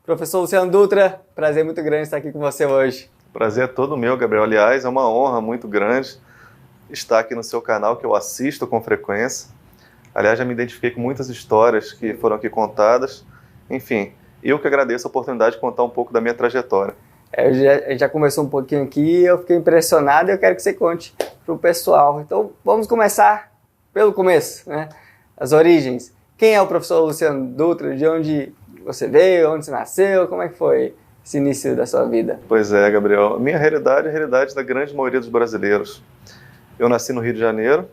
Professor Luciano Dutra, prazer muito grande estar aqui com você hoje. Prazer é todo meu, Gabriel. Aliás, é uma honra muito grande estar aqui no seu canal, que eu assisto com frequência. Aliás, já me identifiquei com muitas histórias que foram aqui contadas. Enfim, eu que agradeço a oportunidade de contar um pouco da minha trajetória. A gente já conversou um pouquinho aqui, eu fiquei impressionado e eu quero que você conte para o pessoal. Então, vamos começar pelo começo, né? As origens. Quem é o professor Luciano Dutra? De onde você veio? Onde você nasceu? Como é que foi esse início da sua vida? Pois é, Gabriel. Minha realidade é a realidade da grande maioria dos brasileiros. Eu nasci no Rio de Janeiro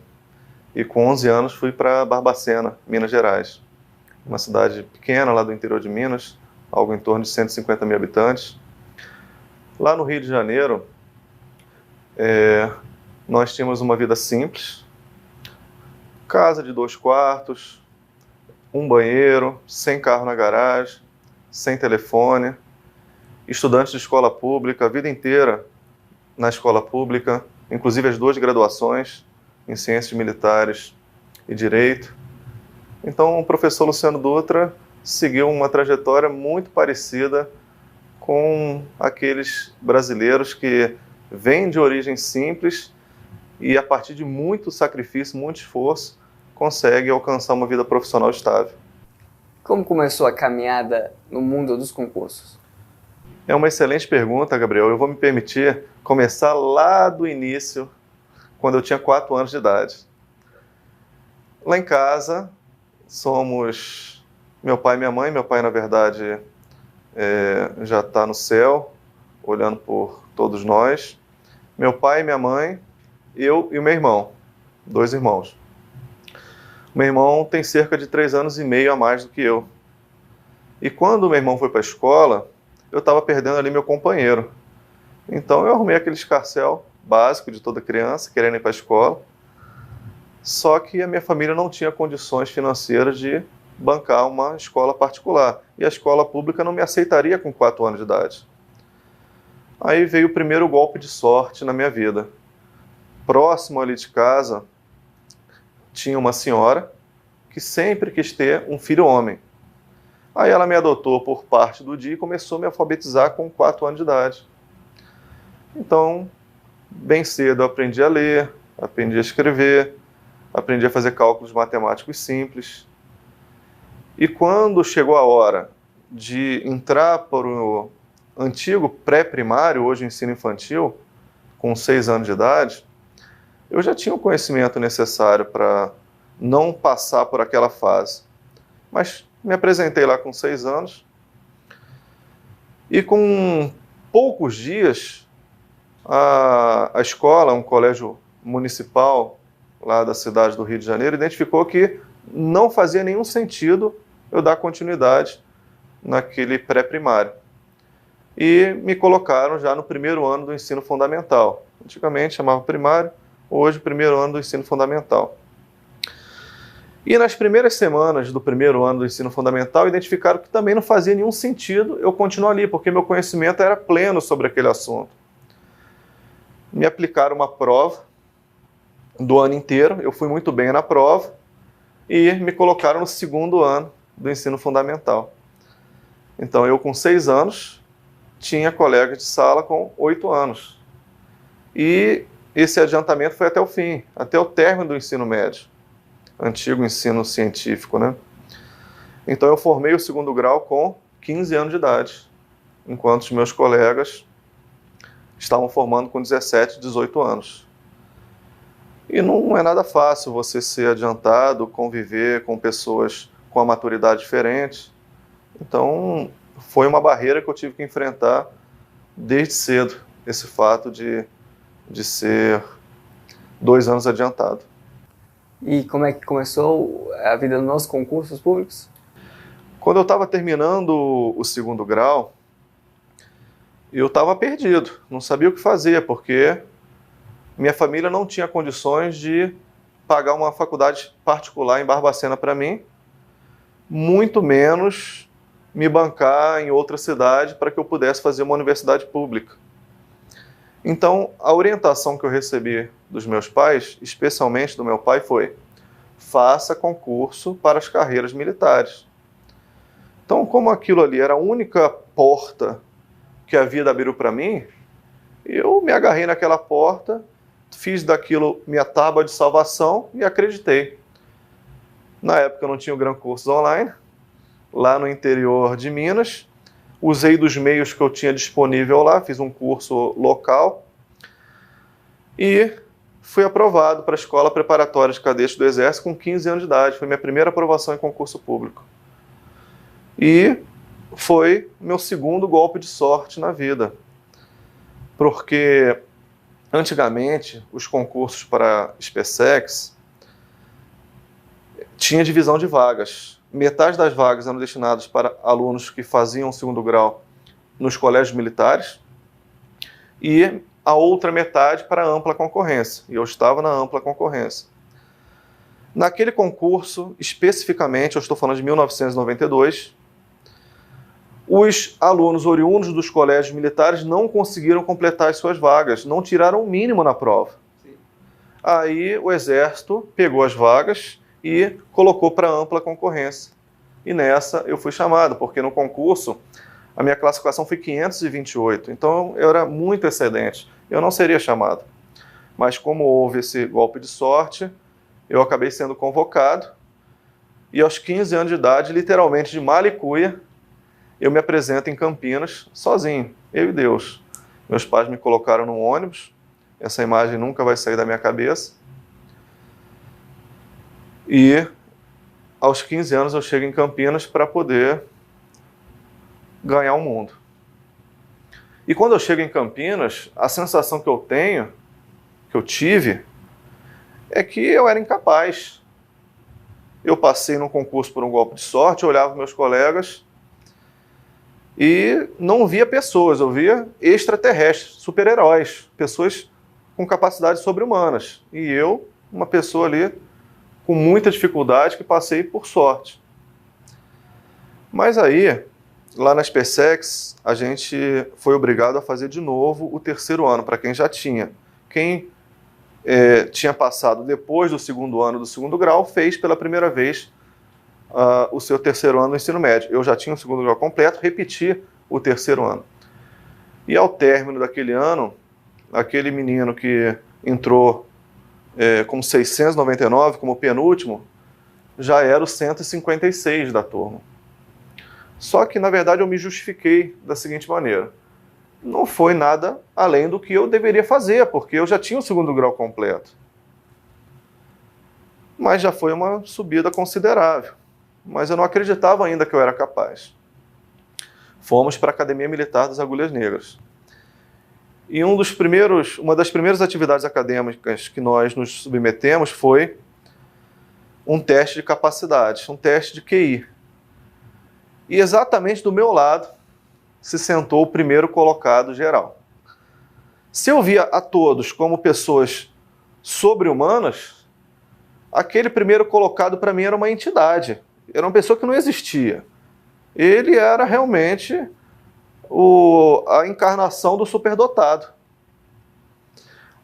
e com 11 anos fui para Barbacena, Minas Gerais. Uma cidade pequena lá do interior de Minas, algo em torno de 150 mil habitantes. Lá no Rio de Janeiro, nós tínhamos uma vida simples, casa de 2 quartos, um banheiro, sem carro na garagem, sem telefone, estudantes de escola pública, a vida inteira na escola pública, inclusive as 2 graduações em Ciências Militares e Direito. Então o professor Luciano Dutra seguiu uma trajetória muito parecida com aqueles brasileiros que vêm de origem simples e, a partir de muito sacrifício, muito esforço, conseguem alcançar uma vida profissional estável. Como começou a caminhada no mundo dos concursos? É uma excelente pergunta, Gabriel. Eu vou me permitir começar lá do início, quando eu tinha 4 anos de idade. Lá em casa, somos meu pai e minha mãe. Meu pai, na verdade, já está no céu, olhando por todos nós. Meu pai e minha mãe, eu e o meu irmão, 2 irmãos. Meu irmão tem cerca de 3 anos e meio a mais do que eu. E quando o meu irmão foi para a escola, eu estava perdendo ali meu companheiro. Então eu arrumei aquele escarcéu básico de toda criança, querendo ir para a escola. Só que a minha família não tinha condições financeiras de bancar uma escola particular. E a escola pública não me aceitaria com 4 anos de idade. Aí veio o primeiro golpe de sorte na minha vida. Próximo ali de casa, tinha uma senhora que sempre quis ter um filho homem. Aí ela me adotou por parte do dia e começou a me alfabetizar com 4 anos de idade. Então, bem cedo eu aprendi a ler, aprendi a escrever, aprendi a fazer cálculos matemáticos simples. E quando chegou a hora de entrar para o antigo pré-primário, hoje ensino infantil, com 6 anos de idade, eu já tinha o conhecimento necessário para não passar por aquela fase. Mas me apresentei lá com 6 anos e com poucos dias a escola, um colégio municipal lá da cidade do Rio de Janeiro, identificou que não fazia nenhum sentido eu dar continuidade naquele pré-primário. E me colocaram já no primeiro ano do ensino fundamental. Antigamente chamava primário, hoje primeiro ano do ensino fundamental. E nas primeiras semanas do primeiro ano do ensino fundamental, identificaram que também não fazia nenhum sentido eu continuar ali, porque meu conhecimento era pleno sobre aquele assunto. Me aplicaram uma prova do ano inteiro, eu fui muito bem na prova, e me colocaram no segundo ano do ensino fundamental. Então eu com 6 anos, tinha colegas de sala com 8 anos. E esse adiantamento foi até o fim, até o término do ensino médio, antigo ensino científico, né? Então eu formei o segundo grau com 15 anos de idade, enquanto os meus colegas estavam formando com 17, 18 anos. E não é nada fácil você ser adiantado, conviver com pessoas com a maturidade diferente. Então, foi uma barreira que eu tive que enfrentar desde cedo, esse fato de ser 2 anos adiantado. E como é que começou a vida nos concursos públicos? Quando eu estava terminando o segundo grau, eu estava perdido, não sabia o que fazer, porque minha família não tinha condições de pagar uma faculdade particular em Barbacena para mim, muito menos me bancar em outra cidade para que eu pudesse fazer uma universidade pública. Então, a orientação que eu recebi dos meus pais, especialmente do meu pai, foi: faça concurso para as carreiras militares. Então, como aquilo ali era a única porta que a vida abriu para mim, eu me agarrei naquela porta, fiz daquilo minha tábua de salvação e acreditei. Na época eu não tinha o Gran Cursos Online, lá no interior de Minas, usei dos meios que eu tinha disponível lá, fiz um curso local e fui aprovado para a Escola Preparatória de Cadetes do Exército com 15 anos de idade. Foi minha primeira aprovação em concurso público. E foi meu segundo golpe de sorte na vida. Porque antigamente os concursos para SpaceX tinha divisão de vagas. Metade das vagas eram destinadas para alunos que faziam segundo grau nos colégios militares e a outra metade para ampla concorrência. E eu estava na ampla concorrência. Naquele concurso, especificamente, eu estou falando de 1992, os alunos oriundos dos colégios militares não conseguiram completar as suas vagas, não tiraram o mínimo na prova. Sim. Aí o Exército pegou as vagas e colocou para ampla concorrência. E nessa eu fui chamado, porque no concurso a minha classificação foi 528, então eu era muito excedente, eu não seria chamado. Mas como houve esse golpe de sorte, eu acabei sendo convocado e aos 15 anos de idade, literalmente de mala e cuia, eu me apresento em Campinas sozinho, eu e Deus. Meus pais me colocaram num ônibus, essa imagem nunca vai sair da minha cabeça. E aos 15 anos eu chego em Campinas para poder ganhar o mundo. E quando eu chego em Campinas, a sensação que eu tenho, que eu tive, é que eu era incapaz. Eu passei num concurso por um golpe de sorte, eu olhava meus colegas e não via pessoas, eu via extraterrestres, super-heróis, pessoas com capacidades sobre-humanas. E eu, uma pessoa ali com muita dificuldade, que passei por sorte. Mas aí, lá na SpaceX, a gente foi obrigado a fazer de novo o terceiro ano, para quem já tinha. Quem tinha passado depois do segundo ano do segundo grau, fez pela primeira vez o seu terceiro ano do ensino médio. Eu já tinha o segundo grau completo, repeti o terceiro ano. E ao término daquele ano, aquele menino que entrou como 699, como penúltimo, já era o 156 da turma. Só que, na verdade, eu me justifiquei da seguinte maneira. Não foi nada além do que eu deveria fazer, porque eu já tinha o segundo grau completo. Mas já foi uma subida considerável. Mas eu não acreditava ainda que eu era capaz. Fomos para a Academia Militar das Agulhas Negras. E uma das primeiras atividades acadêmicas que nós nos submetemos foi um teste de capacidade, um teste de QI. E exatamente do meu lado se sentou o primeiro colocado geral. Se eu via a todos como pessoas sobre-humanas, aquele primeiro colocado para mim era uma entidade, era uma pessoa que não existia. Ele era realmente a encarnação do superdotado.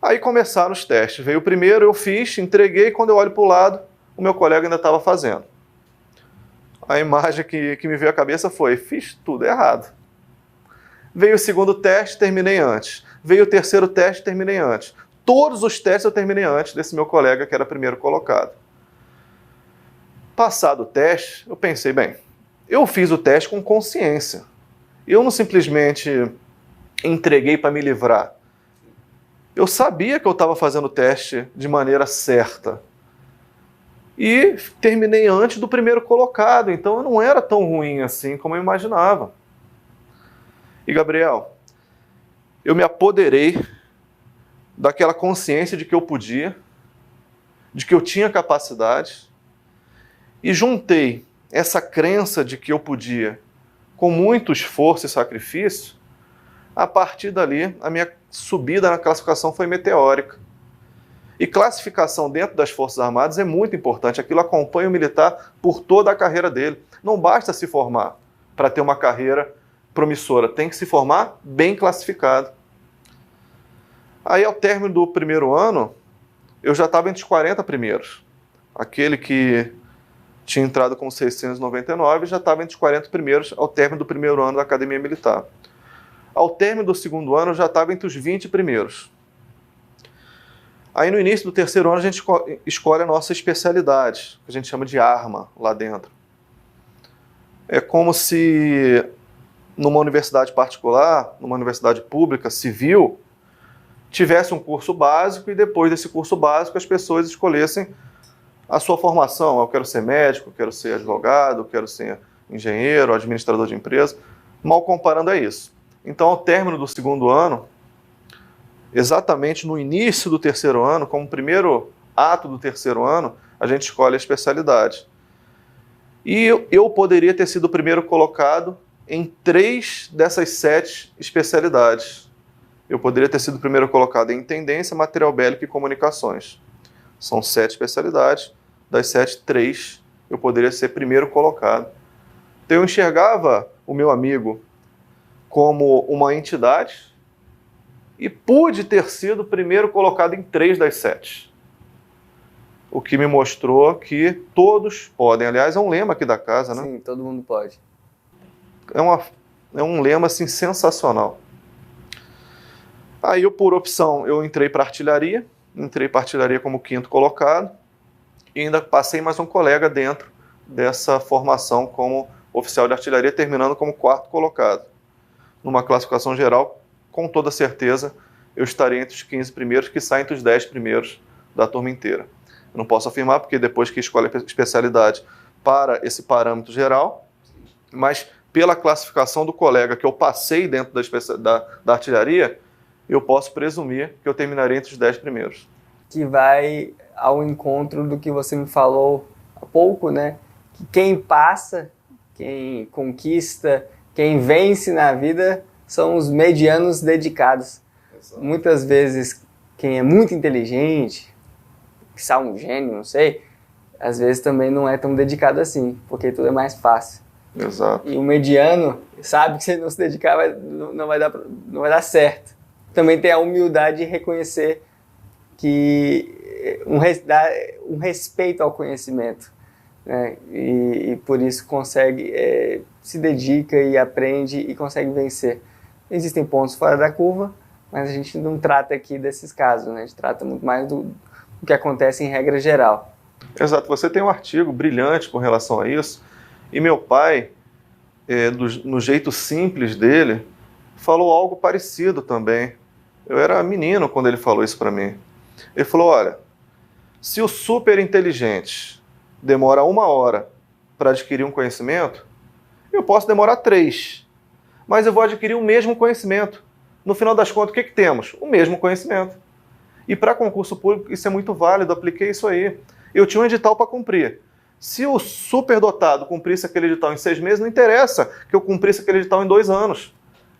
Aí começaram os testes. Veio o primeiro, eu fiz, entreguei, quando eu olho para o lado, o meu colega ainda estava fazendo. A imagem que me veio à cabeça foi, fiz tudo errado. Veio o segundo teste, terminei antes. Veio o terceiro teste, terminei antes. Todos os testes eu terminei antes desse meu colega que era primeiro colocado. Passado o teste, eu pensei, bem, eu fiz o teste com consciência. Eu não simplesmente entreguei para me livrar. Eu sabia que eu estava fazendo o teste de maneira certa. E terminei antes do primeiro colocado, então eu não era tão ruim assim como eu imaginava. E Gabriel, eu me apoderei daquela consciência de que eu podia, de que eu tinha capacidade, e juntei essa crença de que eu podia com muito esforço e sacrifício. A partir dali, a minha subida na classificação foi meteórica. E classificação dentro das Forças Armadas é muito importante. Aquilo acompanha o militar por toda a carreira dele. Não basta se formar para ter uma carreira promissora. Tem que se formar bem classificado. Aí, ao término do primeiro ano, eu já estava entre os 40 primeiros. Aquele que tinha entrado com 699 e já estava entre os 40 primeiros ao término do primeiro ano da Academia Militar. Ao término do segundo ano, eu já estava entre os 20 primeiros. Aí no início do terceiro ano, a gente escolhe a nossa especialidade, que a gente chama de arma lá dentro. É como se numa universidade particular, numa universidade pública, civil, tivesse um curso básico e depois desse curso básico as pessoas escolhessem a sua formação. Eu quero ser médico, eu quero ser advogado, eu quero ser engenheiro, administrador de empresa. Mal comparando é isso. Então, ao término do segundo ano, exatamente no início do terceiro ano, como primeiro ato do terceiro ano, a gente escolhe a especialidade. E eu poderia ter sido o primeiro colocado em 3 dessas 7 especialidades. Eu poderia ter sido o primeiro colocado em Intendência, Material Bélico e Comunicações. São 7 especialidades, das 7, 3 eu poderia ser primeiro colocado. Então eu enxergava o meu amigo como uma entidade e pude ter sido o primeiro colocado em 3 das 7. O que me mostrou que todos podem. Aliás, é um lema aqui da casa, né? Sim, todo mundo pode. É um lema assim, sensacional. Aí, por opção, eu entrei para artilharia. Entrei para artilharia como 5º colocado. E ainda passei mais um colega dentro dessa formação como oficial de artilharia, terminando como 4º colocado. Numa classificação geral, com toda certeza, eu estaria entre os 15 primeiros, que saem entre os 10 primeiros da turma inteira. Eu não posso afirmar, porque depois que escolhe a especialidade para esse parâmetro geral, mas pela classificação do colega que eu passei dentro da artilharia, eu posso presumir que eu terminaria entre os 10 primeiros. Que vai ao encontro do que você me falou há pouco, né? Que quem passa, quem conquista, quem vence na vida são os medianos dedicados. Exato. Muitas vezes, quem é muito inteligente, que sai um gênio, não sei, às vezes também não é tão dedicado assim, porque tudo é mais fácil. Exato. E o mediano sabe que se ele não se dedicar, não vai dar certo. Também tem a humildade de reconhecer que um respeito ao conhecimento, né? E por isso consegue, se dedica e aprende e consegue vencer. Existem pontos fora da curva, mas a gente não trata aqui desses casos, né? A gente trata muito mais do que acontece em regra geral. Exato, você tem um artigo brilhante com relação a isso, e meu pai, no jeito simples dele, falou algo parecido também. Eu era menino quando ele falou isso para mim. Ele falou, olha, se o super inteligente demora 1 hora para adquirir um conhecimento, eu posso demorar 3, mas eu vou adquirir o mesmo conhecimento. No final das contas, o que temos? O mesmo conhecimento. E para concurso público isso é muito válido, apliquei isso aí. Eu tinha um edital para cumprir. Se o superdotado cumprisse aquele edital em 6 meses, não interessa que eu cumprisse aquele edital em 2 anos.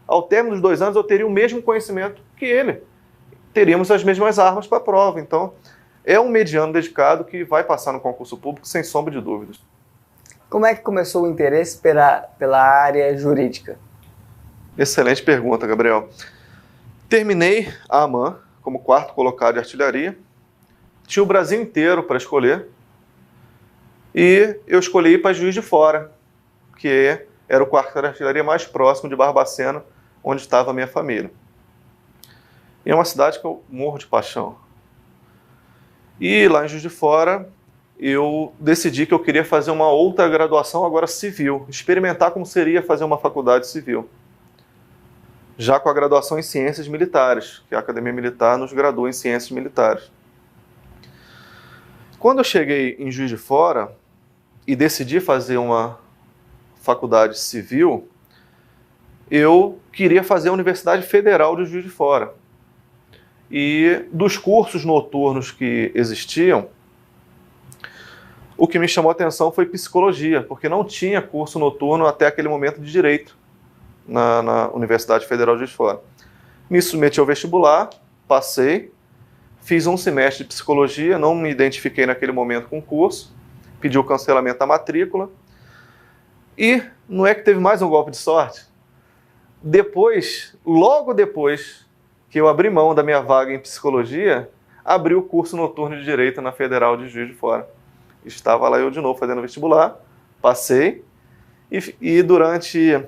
Ao término dos 2 anos, eu teria o mesmo conhecimento que ele. Teríamos as mesmas armas para a prova. Então, é um mediano dedicado que vai passar no concurso público, sem sombra de dúvidas. Como é que começou o interesse pela área jurídica? Excelente pergunta, Gabriel. Terminei a AMAN como 4º colocado de artilharia. Tinha o Brasil inteiro para escolher. E eu escolhi ir para Juiz de Fora, que era o quartel de artilharia mais próximo de Barbacena, onde estava a minha família. E é uma cidade que eu morro de paixão. E lá em Juiz de Fora, eu decidi que eu queria fazer uma outra graduação, agora civil, experimentar como seria fazer uma faculdade civil. Já com a graduação em Ciências Militares, que a Academia Militar nos gradua em Ciências Militares. Quando eu cheguei em Juiz de Fora e decidi fazer uma faculdade civil, eu queria fazer a Universidade Federal de Juiz de Fora. E dos cursos noturnos que existiam, o que me chamou a atenção foi psicologia, porque não tinha curso noturno até aquele momento de direito na Universidade Federal de Juiz de Fora. Me submeti ao vestibular, passei, fiz um semestre de psicologia, não me identifiquei naquele momento com o curso, pedi o cancelamento da matrícula, e não é que teve mais um golpe de sorte? Logo depois que eu abri mão da minha vaga em psicologia, abri o curso noturno de Direito na Federal de Juiz de Fora. Estava lá eu de novo fazendo vestibular, passei, e durante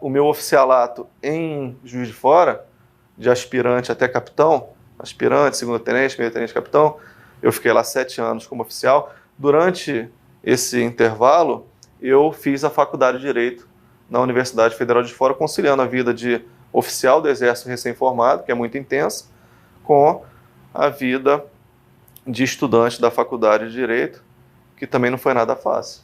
o meu oficialato em Juiz de Fora, de aspirante até capitão, aspirante, segundo-tenente, meio-tenente, capitão, eu fiquei lá 7 anos como oficial. Durante esse intervalo, eu fiz a faculdade de Direito na Universidade Federal de Juiz de Fora, conciliando a vida de oficial do Exército recém-formado, que é muito intensa, com a vida de estudante da Faculdade de Direito, que também não foi nada fácil.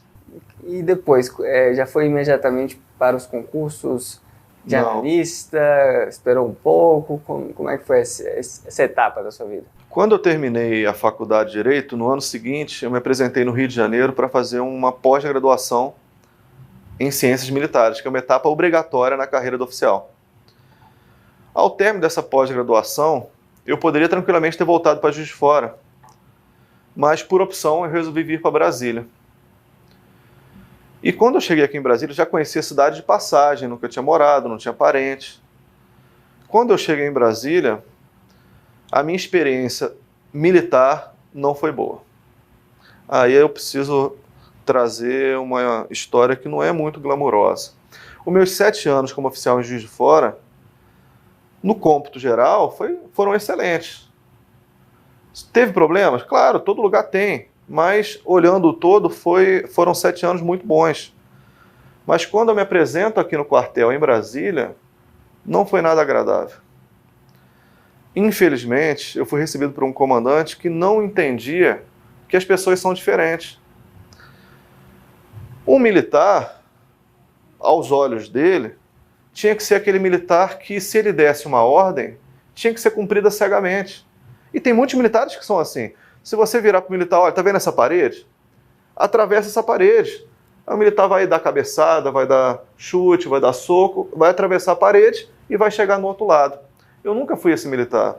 E depois, já foi imediatamente para os concursos de analista? Esperou um pouco? Como é que foi essa etapa da sua vida? Quando eu terminei a Faculdade de Direito, no ano seguinte, eu me apresentei no Rio de Janeiro para fazer uma pós-graduação em Ciências Militares, que é uma etapa obrigatória na carreira do oficial. Ao término dessa pós-graduação, eu poderia tranquilamente ter voltado para Juiz de Fora, mas por opção eu resolvi vir para Brasília. E quando eu cheguei aqui em Brasília, eu já conhecia a cidade de passagem, nunca tinha morado, não tinha parente. Quando eu cheguei em Brasília, a minha experiência militar não foi boa. Aí eu preciso trazer uma história que não é muito glamurosa. Os meus 7 anos como oficial em Juiz de Fora, no cômputo geral, foram excelentes. Teve problemas? Claro, todo lugar tem. Mas, olhando o todo, foram 7 anos muito bons. Mas quando eu me apresento aqui no quartel, em Brasília, não foi nada agradável. Infelizmente, eu fui recebido por um comandante que não entendia que as pessoas são diferentes. Um militar, aos olhos dele, tinha que ser aquele militar que, se ele desse uma ordem, tinha que ser cumprida cegamente. E tem muitos militares que são assim. Se você virar para o militar, olha, tá vendo essa parede? Atravessa essa parede. Aí o militar vai dar cabeçada, vai dar chute, vai dar soco, vai atravessar a parede e vai chegar no outro lado. Eu nunca fui esse militar.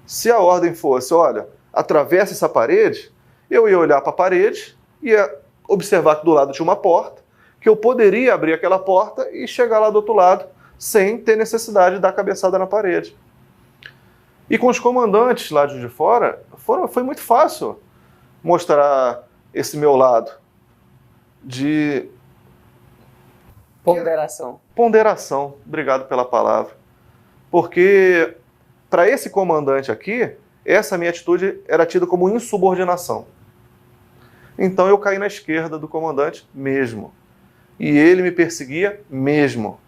Se a ordem fosse, olha, atravessa essa parede, eu ia olhar para a parede, ia observar que do lado tinha uma porta, que eu poderia abrir aquela porta e chegar lá do outro lado, sem ter necessidade de dar cabeçada na parede. E com os comandantes lá de Juiz de Fora, foi muito fácil mostrar esse meu lado de... Ponderação. Ponderação, obrigado pela palavra. Porque, para esse comandante aqui, essa minha atitude era tida como insubordinação. Então eu caí na esquerda do comandante mesmo. E ele me perseguia mesmo.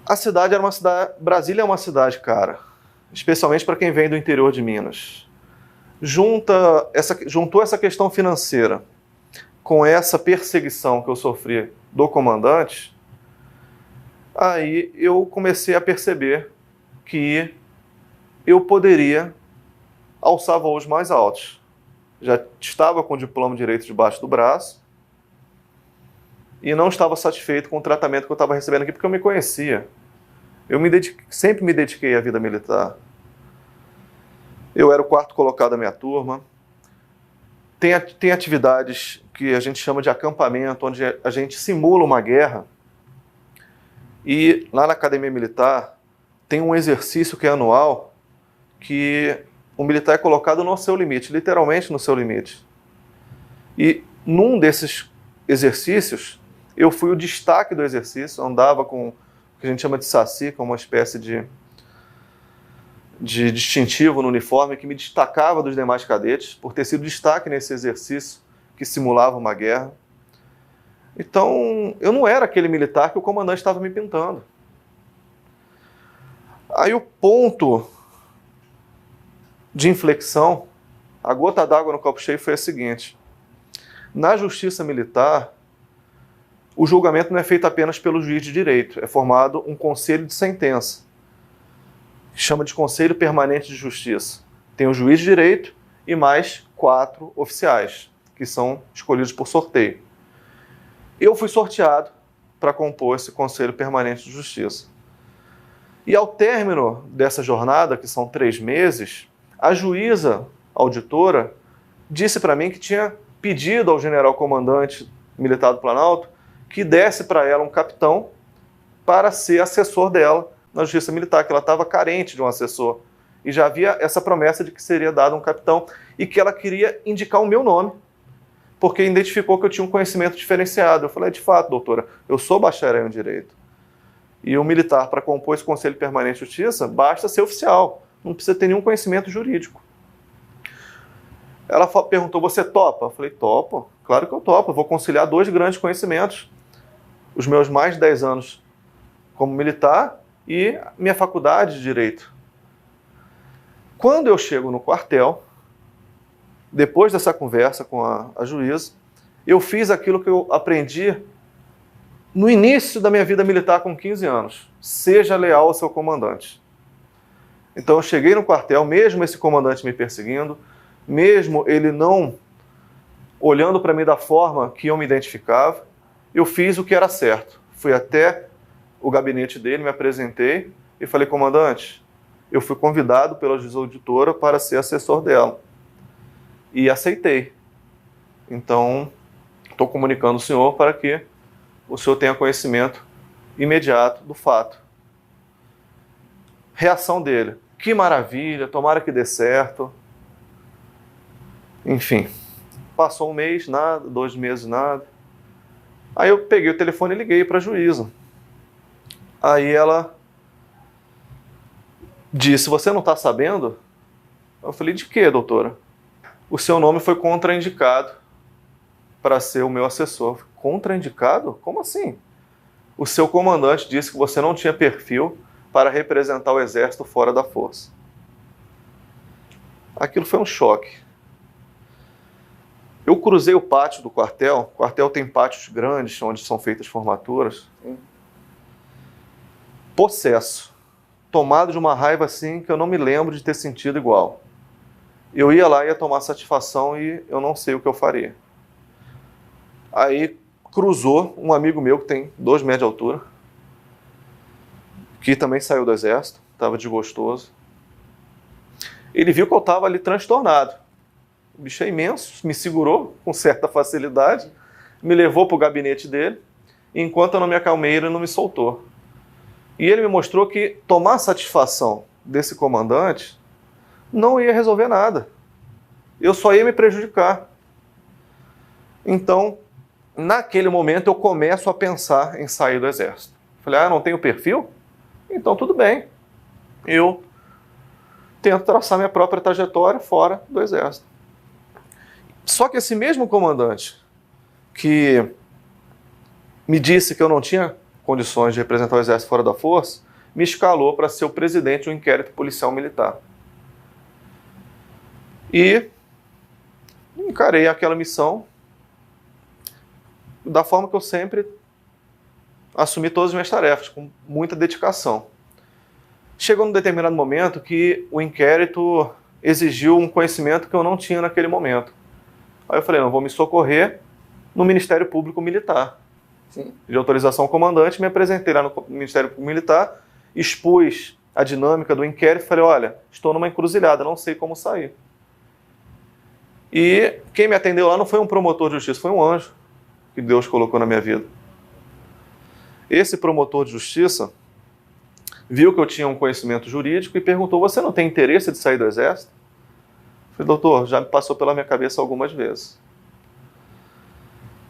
A cidade era uma cidade... Brasília é uma cidade cara, especialmente para quem vem do interior de Minas. Juntou essa questão financeira com essa perseguição que eu sofri do comandante, aí eu comecei a perceber que eu poderia alçar voos mais altos. Já estava com o diploma de direito debaixo do braço e não estava satisfeito com o tratamento que eu estava recebendo aqui, porque eu me conhecia. Eu sempre me dediquei à vida militar. Eu era o 4º colocado da minha turma. Tem atividades que a gente chama de acampamento, onde a gente simula uma guerra. E lá na Academia Militar tem um exercício que é anual, que o militar é colocado no seu limite, literalmente no seu limite. E num desses exercícios, eu fui o destaque do exercício, andava com o que a gente chama de saci, com uma espécie de distintivo no uniforme que me destacava dos demais cadetes, por ter sido destaque nesse exercício que simulava uma guerra. Então, eu não era aquele militar que o comandante estava me pintando. Aí o ponto de inflexão, a gota d'água no copo cheio foi a seguinte: na justiça militar, o julgamento não é feito apenas pelo juiz de direito, é formado um conselho de sentença, que chama de Conselho Permanente de Justiça. Tem o juiz de direito e mais 4 oficiais, que são escolhidos por sorteio. Eu fui sorteado para compor esse Conselho Permanente de Justiça. E ao término dessa jornada, que são 3 meses, a juíza auditora disse para mim que tinha pedido ao general-comandante militar do Planalto que desse para ela um capitão para ser assessor dela na Justiça Militar, que ela estava carente de um assessor. E já havia essa promessa de que seria dado um capitão e que ela queria indicar o meu nome, porque identificou que eu tinha um conhecimento diferenciado. Eu falei, de fato, doutora, eu sou bacharel em Direito. E o militar, para compor esse Conselho Permanente de Justiça, basta ser oficial, não precisa ter nenhum conhecimento jurídico. Ela perguntou, você topa? Eu falei, topo, claro que eu topo, eu vou conciliar 2 grandes conhecimentos. Os meus mais de 10 anos como militar e minha faculdade de Direito. Quando eu chego no quartel, depois dessa conversa com a juíza, eu fiz aquilo que eu aprendi no início da minha vida militar com 15 anos. Seja leal ao seu comandante. Então eu cheguei no quartel, mesmo esse comandante me perseguindo, mesmo ele não olhando para mim da forma que eu me identificava, eu fiz o que era certo. Fui até o gabinete dele, me apresentei e falei, comandante, eu fui convidado pela juíza auditora para ser assessor dela. E aceitei. Então, estou comunicando ao senhor para que o senhor tenha conhecimento imediato do fato. Reação dele. Que maravilha, tomara que dê certo. Enfim, passou 1 mês, nada, 2 meses, nada. Aí eu peguei o telefone e liguei para a juíza. Aí ela disse, você não está sabendo? Eu falei, de quê, doutora? O seu nome foi contraindicado para ser o meu assessor. Contraindicado? Como assim? O seu comandante disse que você não tinha perfil para representar o Exército fora da força. Aquilo foi um choque. Eu cruzei o pátio do quartel. O quartel tem pátios grandes, onde são feitas formaturas. Possesso. Tomado de uma raiva assim que eu não me lembro de ter sentido igual. Eu ia lá, ia tomar satisfação e eu não sei o que eu faria. Aí cruzou um amigo meu que tem 2 metros de altura, que também saiu do Exército, estava desgostoso. Ele viu que eu estava ali transtornado. O bicho é imenso, me segurou com certa facilidade, me levou para o gabinete dele, e enquanto eu não me acalmei, ele não me soltou. E ele me mostrou que tomar satisfação desse comandante não ia resolver nada. Eu só ia me prejudicar. Então, naquele momento, eu começo a pensar em sair do Exército. Falei, não tenho perfil? Então tudo bem. Eu tento traçar minha própria trajetória fora do Exército. Só que esse mesmo comandante que me disse que eu não tinha condições de representar o Exército fora da força, me escalou para ser o presidente do inquérito policial militar. E encarei aquela missão da forma que eu sempre assumi todas as minhas tarefas, com muita dedicação. Chegou num determinado momento que o inquérito exigiu um conhecimento que eu não tinha naquele momento. Aí eu falei, não, vou me socorrer no Ministério Público Militar. Sim. De autorização ao comandante, me apresentei lá no Ministério Público Militar, expus a dinâmica do inquérito e falei, olha, estou numa encruzilhada, não sei como sair. E quem me atendeu lá não foi um promotor de justiça, foi um anjo que Deus colocou na minha vida. Esse promotor de justiça viu que eu tinha um conhecimento jurídico e perguntou, você não tem interesse de sair do Exército? Eu falei, doutor, já me passou pela minha cabeça algumas vezes.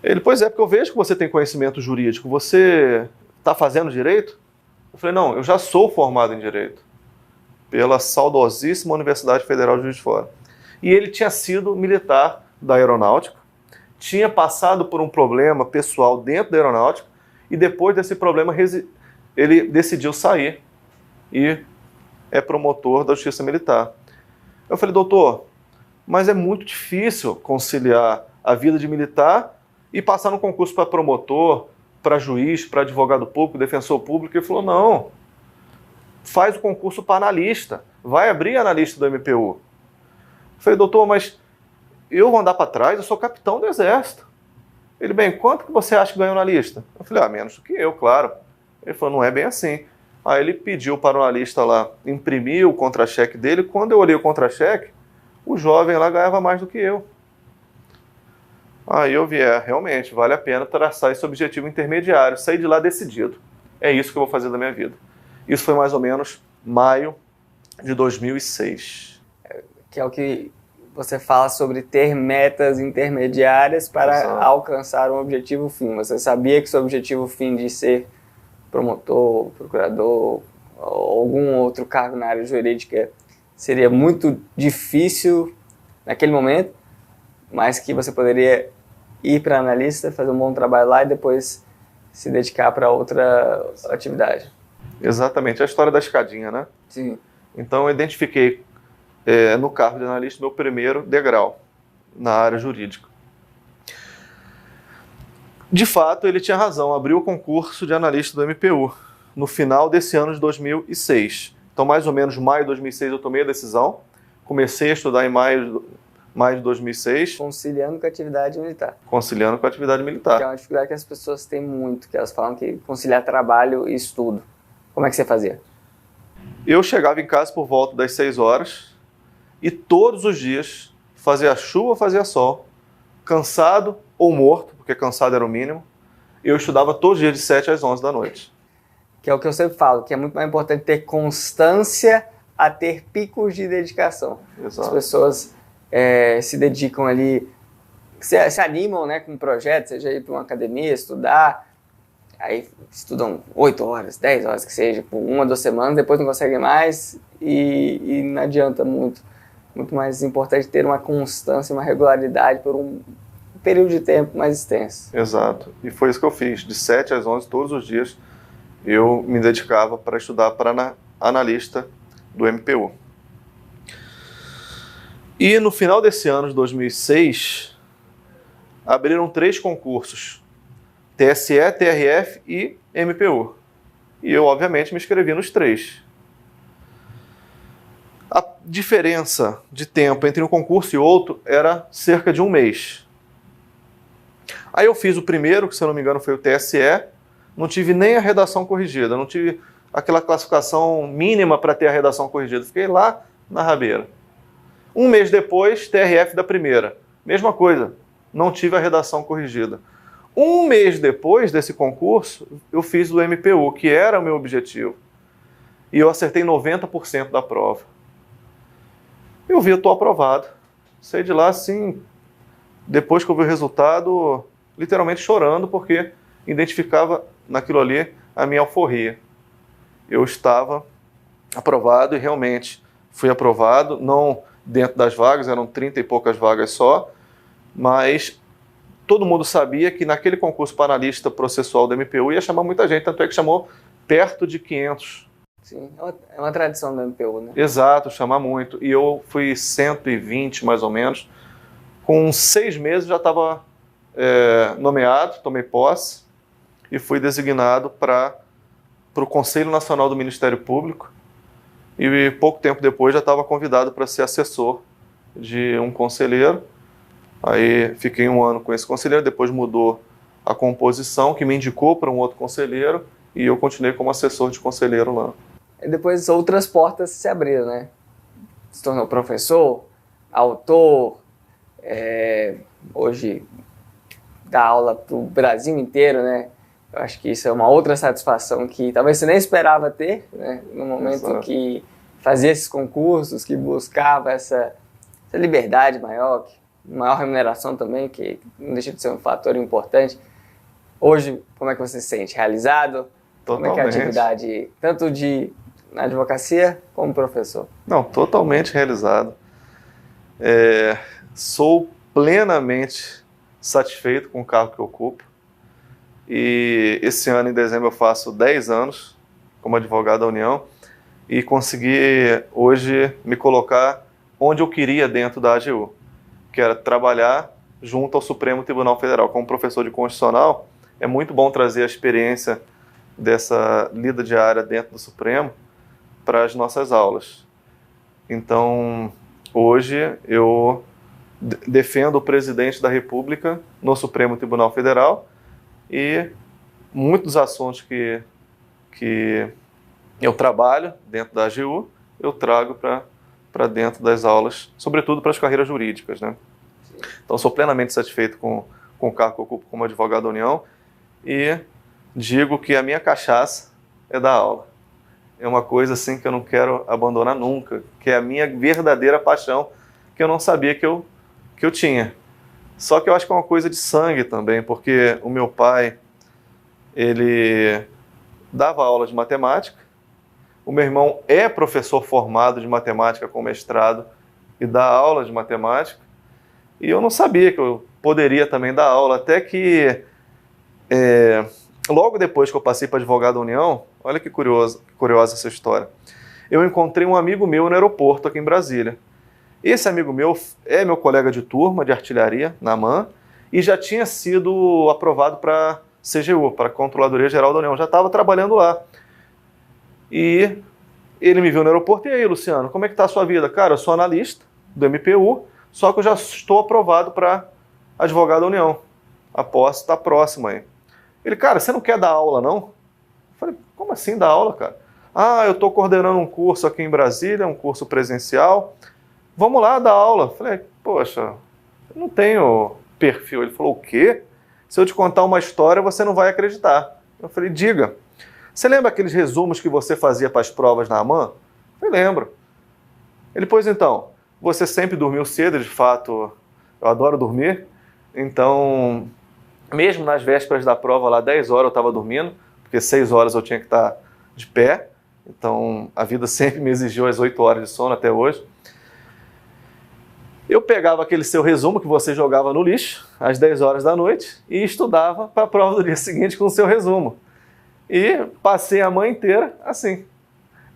Ele, pois é, porque eu vejo que você tem conhecimento jurídico, você está fazendo direito? Eu falei, não, eu já sou formado em direito, pela saudosíssima Universidade Federal de Juiz de Fora. E ele tinha sido militar da aeronáutica, tinha passado por um problema pessoal dentro da aeronáutica, e depois desse problema ele decidiu sair e é promotor da Justiça Militar. Eu falei, doutor, mas é muito difícil conciliar a vida de militar e passar no concurso para promotor, para juiz, para advogado público, defensor público. Ele falou, não, faz o concurso para analista, vai abrir analista do MPU. Eu falei, doutor, mas eu vou andar para trás, eu sou capitão do Exército. Ele, bem, quanto que você acha que ganhou na lista? Eu falei, menos do que eu, claro. Ele falou, não é bem assim. Aí ele pediu para o analista lá imprimir o contra-cheque dele. Quando eu olhei o contra-cheque, o jovem lá ganhava mais do que eu. Aí eu vi, realmente, vale a pena traçar esse objetivo intermediário, sair de lá decidido. É isso que eu vou fazer da minha vida. Isso foi mais ou menos maio de 2006. Que é o que você fala sobre ter metas intermediárias para Exato. alcançar um objetivo fim. Você sabia que seu objetivo fim de ser promotor, procurador, ou algum outro cargo na área jurídica seria muito difícil naquele momento, mas que você poderia ir para analista, fazer um bom trabalho lá e depois se dedicar para outra atividade. Exatamente, a história da escadinha, né? Sim. Então eu identifiquei no cargo de analista meu primeiro degrau na área jurídica. De fato, ele tinha razão, abriu o concurso de analista do MPU no final desse ano de 2006. Então, mais ou menos maio de 2006 eu tomei a decisão, comecei a estudar em maio de 2006. Conciliando com a atividade militar. Conciliando com a atividade militar. Que é uma dificuldade que as pessoas têm muito, que elas falam que conciliar trabalho e estudo. Como é que você fazia? Eu chegava em casa por volta das 6 horas e todos os dias, fazia chuva, fazia sol, cansado ou morto, porque cansado era o mínimo, eu estudava todos os dias de 7 às 11 da noite. Que é o que eu sempre falo, que é muito mais importante ter constância a ter picos de dedicação. Exato. As pessoas se dedicam ali, se animam, né, com um projeto, seja ir para uma academia, estudar, aí estudam 8 horas, 10 horas que seja, por 1 ou 2 semanas, depois não conseguem mais e não adianta muito. Muito mais importante ter uma constância, uma regularidade por um período de tempo mais extenso. Exato. E foi isso que eu fiz. De 7 às 11, todos os dias, eu me dedicava para estudar para analista do MPU. E no final desse ano de 2006, abriram 3 concursos. TSE, TRF e MPU. E eu, obviamente, me inscrevi nos 3. A diferença de tempo entre um concurso e outro era cerca de 1 mês. Aí eu fiz o primeiro, que se eu não me engano foi o TSE, não tive nem a redação corrigida, não tive aquela classificação mínima para ter a redação corrigida, fiquei lá na rabeira. 1 mês depois, TRF da primeira, mesma coisa, não tive a redação corrigida. 1 mês depois desse concurso, eu fiz o MPU, que era o meu objetivo, e eu acertei 90% da prova. Eu vi, eu estou aprovado. Saí de lá assim, depois que eu vi o resultado, literalmente chorando, porque identificava naquilo ali a minha alforria. Eu estava aprovado e realmente fui aprovado, não dentro das vagas, eram 30 e poucas vagas só, mas todo mundo sabia que naquele concurso para analista processual do MPU ia chamar muita gente, tanto é que chamou perto de 500. Sim, é uma tradição do MPU, né? Exato, chamar muito. E eu fui 120 mais ou menos. Com 6 meses já estava nomeado, tomei posse e fui designado para o Conselho Nacional do Ministério Público. E pouco tempo depois já estava convidado para ser assessor de um conselheiro. Aí fiquei 1 ano com esse conselheiro, depois mudou a composição, que me indicou para um outro conselheiro, e eu continuei como assessor de conselheiro lá. E depois outras portas se abriram, né? Se tornou professor, autor, hoje dá aula para o Brasil inteiro, né? Eu acho que isso é uma outra satisfação que talvez você nem esperava ter, né? No momento Exato. que fazia esses concursos, que buscava essa liberdade maior, maior remuneração também, que não deixa de ser um fator importante. Hoje, como é que você se sente? Realizado? Totalmente. Como é que é a atividade, tanto na advocacia como professor? Não, totalmente realizado. Sou plenamente satisfeito com o cargo que eu ocupo. E esse ano, em dezembro, eu faço 10 anos como advogado da União e consegui hoje me colocar onde eu queria dentro da AGU, que era trabalhar junto ao Supremo Tribunal Federal. Como professor de Constitucional, é muito bom trazer a experiência dessa lida diária dentro do Supremo para as nossas aulas. Então, hoje eu defendo o presidente da República no Supremo Tribunal Federal e muitos dos assuntos que eu trabalho dentro da AGU, eu trago para dentro das aulas, sobretudo para as carreiras jurídicas, né? Então, sou plenamente satisfeito com o cargo que eu ocupo como advogado da União e digo que a minha cachaça é dar aula. é uma coisa assim que eu não quero abandonar nunca, que é a minha verdadeira paixão, que eu não sabia que eu tinha. Só que eu acho que é uma coisa de sangue também, porque o meu pai, ele dava aula de matemática, o meu irmão é professor formado de matemática com mestrado e dá aula de matemática, e eu não sabia que eu poderia também dar aula, até que logo depois que eu passei para advogado da União, olha que curiosa essa história, eu encontrei um amigo meu no aeroporto aqui em Brasília. Esse amigo meu é meu colega de turma de artilharia na AMAN e já tinha sido aprovado para CGU, para a Controladoria Geral da União, já estava trabalhando lá. E ele me viu no aeroporto, e aí, Luciano, como é que está a sua vida? Cara, eu sou analista do MPU, só que eu já estou aprovado para advogado da União. A posse está próxima aí. Ele, cara, você não quer dar aula, não? Eu falei, como assim dar aula, cara? Ah, eu estou coordenando um curso aqui em Brasília, um curso presencial. Vamos lá dar aula. Eu falei, poxa, eu não tenho perfil. Ele falou, o quê? Se eu te contar uma história, você não vai acreditar. Eu falei, diga. Você lembra aqueles resumos que você fazia para as provas na AMAN? Eu lembro. Ele, pois então, você sempre dormiu cedo, de fato, eu adoro dormir. Então, mesmo nas vésperas da prova, lá 10 horas eu estava dormindo, porque 6 horas eu tinha que estar de pé. Então, a vida sempre me exigiu as 8 horas de sono até hoje. Eu pegava aquele seu resumo que você jogava no lixo, às 10 horas da noite, e estudava para a prova do dia seguinte com o seu resumo. E passei a manhã inteira assim.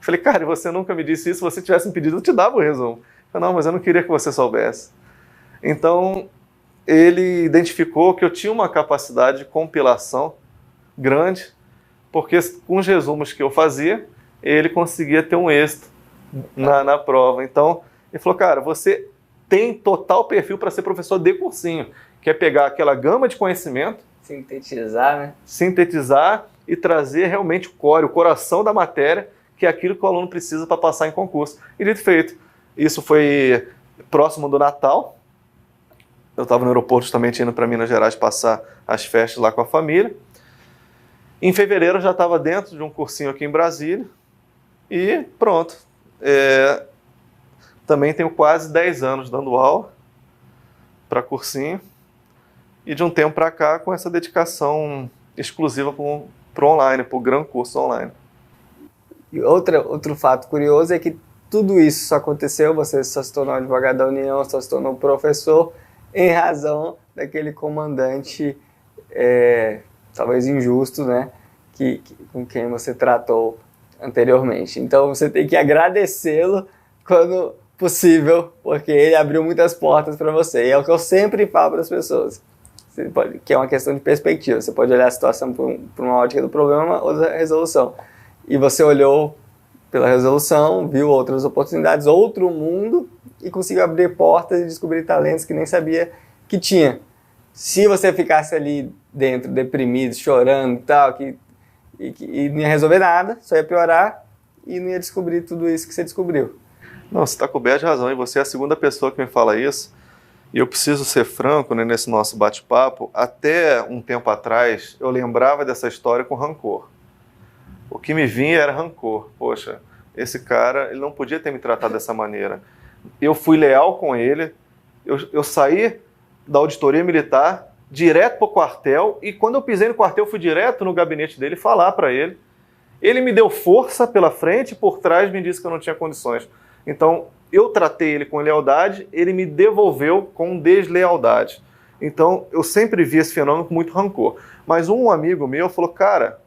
Falei, cara, você nunca me disse isso, se você tivesse me pedido, eu te dava o resumo. Falei, não, mas eu não queria que você soubesse. Então, ele identificou que eu tinha uma capacidade de compilação grande, porque com os resumos que eu fazia, ele conseguia ter um êxito na prova. Então, ele falou, cara, você tem total perfil para ser professor de cursinho, que é pegar aquela gama de conhecimento, sintetizar, né? Sintetizar e trazer realmente o core, o coração da matéria, que é aquilo que o aluno precisa para passar em concurso. E dito e feito. Isso foi próximo do Natal. Eu estava no aeroporto justamente indo para Minas Gerais passar as festas lá com a família. Em fevereiro eu já estava dentro de um cursinho aqui em Brasília e pronto. Também tenho quase 10 anos dando aula para cursinho e de um tempo para cá com essa dedicação exclusiva para o online, para o Gran Curso Online. E outro fato curioso é que tudo isso só aconteceu, você só se tornou advogado da União, só se tornou professor em razão daquele comandante, talvez injusto, né, com quem você tratou anteriormente. Então você tem que agradecê-lo quando possível, porque ele abriu muitas portas para você. E é o que eu sempre falo para as pessoas, que é uma questão de perspectiva. Você pode olhar a situação por uma ótica do problema ou da resolução. E você olhou pela resolução, viu outras oportunidades, outro mundo, e conseguiu abrir portas e descobrir talentos que nem sabia que tinha. Se você ficasse ali dentro, deprimido, chorando e tal, e não ia resolver nada, só ia piorar e não ia descobrir tudo isso que você descobriu. Não, você está coberto de razão, e você é a segunda pessoa que me fala isso. E eu preciso ser franco, né, nesse nosso bate-papo. Até um tempo atrás, eu lembrava dessa história com rancor. O que me vinha era rancor. Poxa, esse cara, ele não podia ter me tratado dessa maneira. Eu fui leal com ele, eu saí da auditoria militar, direto para o quartel, e quando eu pisei no quartel, eu fui direto no gabinete dele falar para ele. Ele me deu força pela frente e por trás me disse que eu não tinha condições. Então, eu tratei ele com lealdade, ele me devolveu com deslealdade. Então, eu sempre vi esse fenômeno com muito rancor. Mas um amigo meu falou, cara,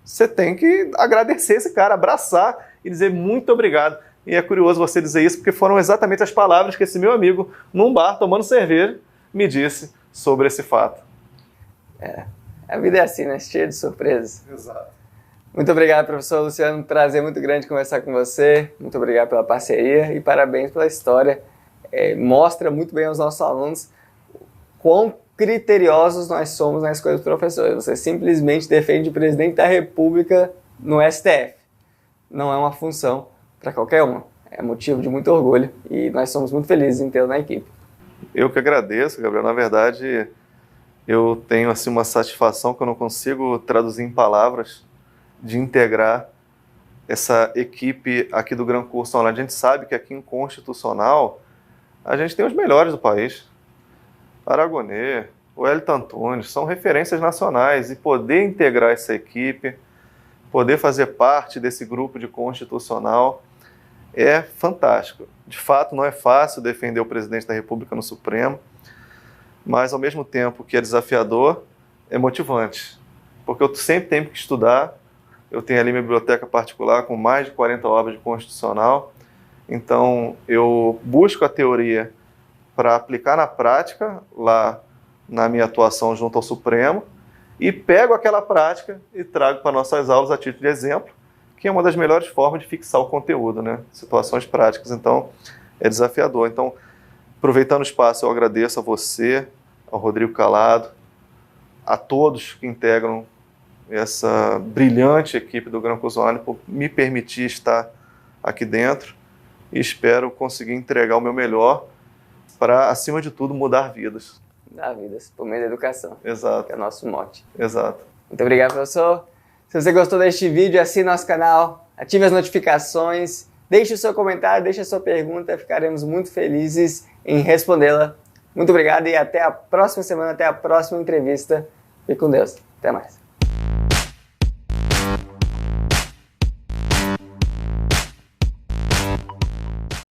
você tem que agradecer esse cara, abraçar e dizer muito obrigado. E é curioso você dizer isso, porque foram exatamente as palavras que esse meu amigo, num bar, tomando cerveja, me disse sobre esse fato. A vida é assim, né? Cheia de surpresas. Exato. Muito obrigado, professor Luciano. Um prazer muito grande conversar com você. Muito obrigado pela parceria e parabéns pela história. Mostra muito bem aos nossos alunos quão criteriosos nós somos na escolha dos professores. Você simplesmente defende o presidente da República no STF. Não é uma função para qualquer um. É motivo de muito orgulho e nós somos muito felizes em tê-lo na equipe. Eu que agradeço, Gabriel. Na verdade, eu tenho assim, uma satisfação que eu não consigo traduzir em palavras, de integrar essa equipe aqui do Gran Curso Online. A gente sabe que aqui em Constitucional a gente tem os melhores do país. Aragonês, o Wellington Antunes, são referências nacionais, e poder integrar essa equipe, poder fazer parte desse grupo de Constitucional é fantástico. De fato, não é fácil defender o presidente da República no Supremo, mas ao mesmo tempo que é desafiador, é motivante, porque eu sempre tenho que estudar. Eu tenho ali minha biblioteca particular com mais de 40 obras de Constitucional, então eu busco a teoria para aplicar na prática, lá na minha atuação junto ao Supremo, e pego aquela prática e trago para nossas aulas a título de exemplo, que é uma das melhores formas de fixar o conteúdo, né? Situações práticas. Então, é desafiador. Então, aproveitando o espaço, eu agradeço a você, ao Rodrigo Calado, a todos que integram essa brilhante equipe do Gran Curso Online por me permitir estar aqui dentro, e espero conseguir entregar o meu melhor para, acima de tudo, mudar vidas. Mudar vidas, por meio da educação. Exato. Que é o nosso mote. Exato. Muito obrigado, professor. Se você gostou deste vídeo, assine nosso canal, ative as notificações, deixe o seu comentário, deixe a sua pergunta, ficaremos muito felizes em respondê-la. Muito obrigado e até a próxima semana, até a próxima entrevista. Fique com Deus. Até mais.